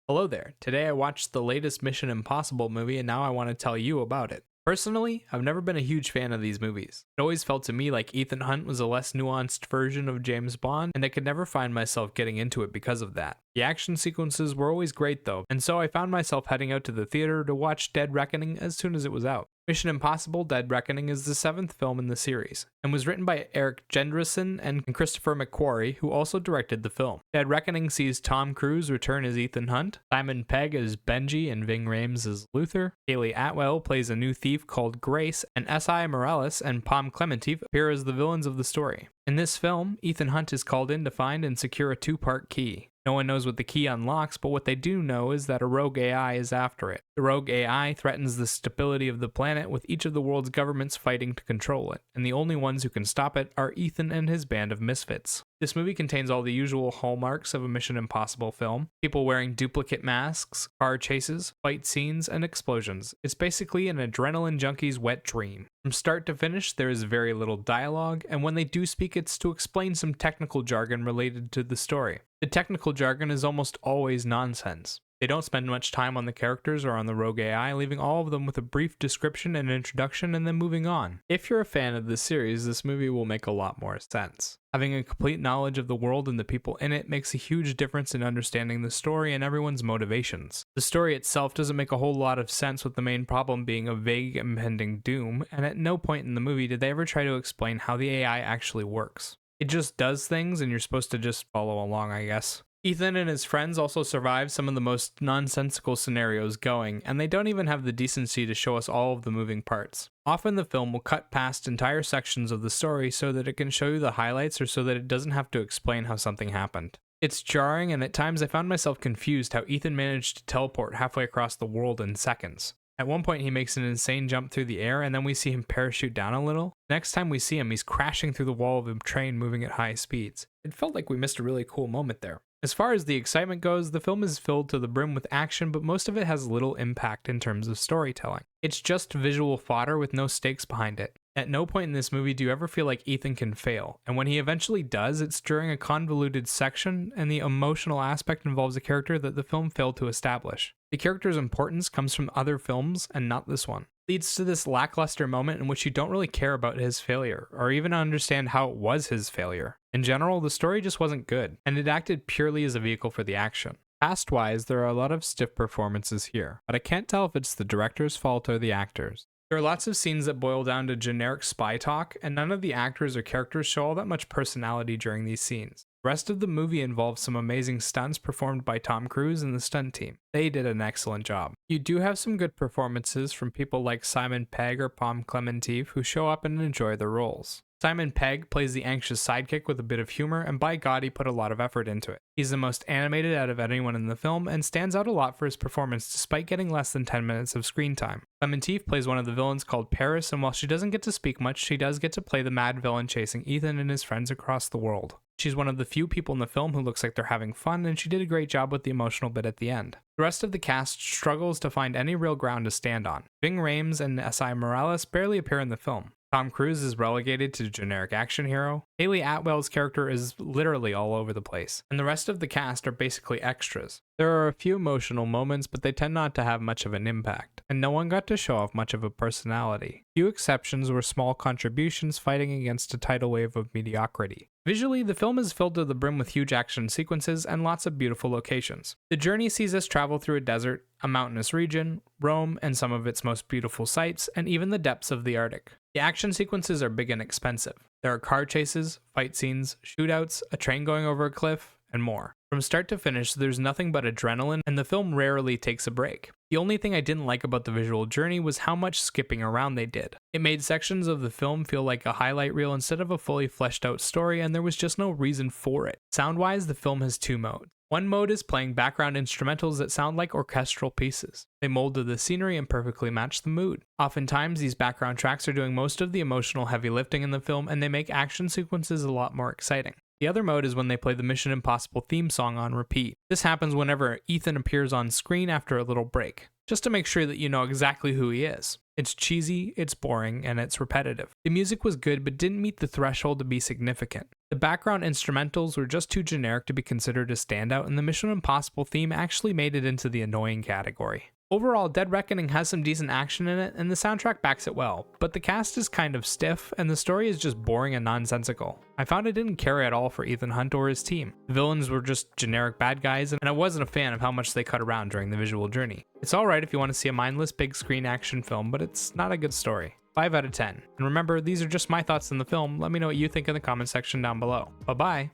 Hello there. Today I watched the latest Mission Impossible movie and now I want to tell you about it. Personally, I've never been a huge fan of these movies. It always felt to me like Ethan Hunt was a less nuanced version of James Bond, and I could never find myself getting into it because of that. The action sequences were always great though, and so I found myself heading out to the theater to watch Dead Reckoning as soon as it was out. Mission Impossible Dead Reckoning is the 7th film in the series, and was written by Eric Jendresen and Christopher McQuarrie, who also directed the film. Dead Reckoning sees Tom Cruise return as Ethan Hunt, Simon Pegg as Benji and Ving Rhames as Luther, Haley Atwell plays a new thief called Grace, and S.I. Morales and Pom Klementieff appear as the villains of the story. In this film, Ethan Hunt is called in to find and secure a 2-part key. No one knows what the key unlocks, but what they do know is that a rogue AI is after it. The rogue AI threatens the stability of the planet, with each of the world's governments fighting to control it, and the only ones who can stop it are Ethan and his band of misfits. This movie contains all the usual hallmarks of a Mission Impossible film: people wearing duplicate masks, car chases, fight scenes, and explosions. It's basically an adrenaline junkie's wet dream. From start to finish, there is very little dialogue, and when they do speak, it's to explain some technical jargon related to the story. The technical jargon is almost always nonsense. They don't spend much time on the characters or on the rogue AI, leaving all of them with a brief description and introduction and then moving on. If you're a fan of this series, this movie will make a lot more sense. Having a complete knowledge of the world and the people in it makes a huge difference in understanding the story and everyone's motivations. The story itself doesn't make a whole lot of sense, with the main problem being a vague impending doom, and at no point in the movie did they ever try to explain how the AI actually works. It just does things and you're supposed to just follow along, I guess. Ethan and his friends also survive some of the most nonsensical scenarios going, and they don't even have the decency to show us all of the moving parts. Often the film will cut past entire sections of the story so that it can show you the highlights, or so that it doesn't have to explain how something happened. It's jarring, and at times I found myself confused how Ethan managed to teleport halfway across the world in seconds. At one point he makes an insane jump through the air, and then we see him parachute down a little. Next time we see him, he's crashing through the wall of a train moving at high speeds. It felt like we missed a really cool moment there. As far as the excitement goes, the film is filled to the brim with action, but most of it has little impact in terms of storytelling. It's just visual fodder with no stakes behind it. At no point in this movie do you ever feel like Ethan can fail, and when he eventually does, it's during a convoluted section, and the emotional aspect involves a character that the film failed to establish. The character's importance comes from other films, and not this one. Leads to this lackluster moment in which you don't really care about his failure, or even understand how it was his failure. In general, the story just wasn't good, and it acted purely as a vehicle for the action. Cast-wise, there are a lot of stiff performances here, but I can't tell if it's the director's fault or the actors. There are lots of scenes that boil down to generic spy talk, and none of the actors or characters show all that much personality during these scenes. The rest of the movie involves some amazing stunts performed by Tom Cruise and the stunt team. They did an excellent job. You do have some good performances from people like Simon Pegg or Pom Klementieff, who show up and enjoy their roles. Simon Pegg plays the anxious sidekick with a bit of humor, and by God, he put a lot of effort into it. He's the most animated out of anyone in the film, and stands out a lot for his performance despite getting less than 10 minutes of screen time. Klementieff plays one of the villains called Paris, and while she doesn't get to speak much, she does get to play the mad villain chasing Ethan and his friends across the world. She's one of the few people in the film who looks like they're having fun, and she did a great job with the emotional bit at the end. The rest of the cast struggles to find any real ground to stand on. Ving Rhames and S.I. Morales barely appear in the film. Tom Cruise is relegated to generic action hero. Haley Atwell's character is literally all over the place, and the rest of the cast are basically extras. There are a few emotional moments, but they tend not to have much of an impact, and no one got to show off much of a personality. Few exceptions were small contributions fighting against a tidal wave of mediocrity. Visually, the film is filled to the brim with huge action sequences and lots of beautiful locations. The journey sees us travel through a desert, a mountainous region, Rome and some of its most beautiful sights, and even the depths of the Arctic. The action sequences are big and expensive. There are car chases, fight scenes, shootouts, a train going over a cliff, and more. From start to finish, there's nothing but adrenaline, and the film rarely takes a break. The only thing I didn't like about the visual journey was how much skipping around they did. It made sections of the film feel like a highlight reel instead of a fully fleshed out story, and there was just no reason for it. Sound-wise, the film has 2 modes. One mode is playing background instrumentals that sound like orchestral pieces. They mold to the scenery and perfectly match the mood. Oftentimes, these background tracks are doing most of the emotional heavy lifting in the film, and they make action sequences a lot more exciting. The other mode is when they play the Mission Impossible theme song on repeat. This happens whenever Ethan appears on screen after a little break, just to make sure that you know exactly who he is. It's cheesy, it's boring, and it's repetitive. The music was good but didn't meet the threshold to be significant. The background instrumentals were just too generic to be considered a standout, and the Mission Impossible theme actually made it into the annoying category. Overall, Dead Reckoning has some decent action in it, and the soundtrack backs it well, but the cast is kind of stiff, and the story is just boring and nonsensical. I found it didn't carry at all for Ethan Hunt or his team. The villains were just generic bad guys, and I wasn't a fan of how much they cut around during the visual journey. It's alright if you want to see a mindless big screen action film, but it's not a good story. 5 out of 10. And remember, these are just my thoughts on the film. Let me know what you think in the comment section down below. Bye bye!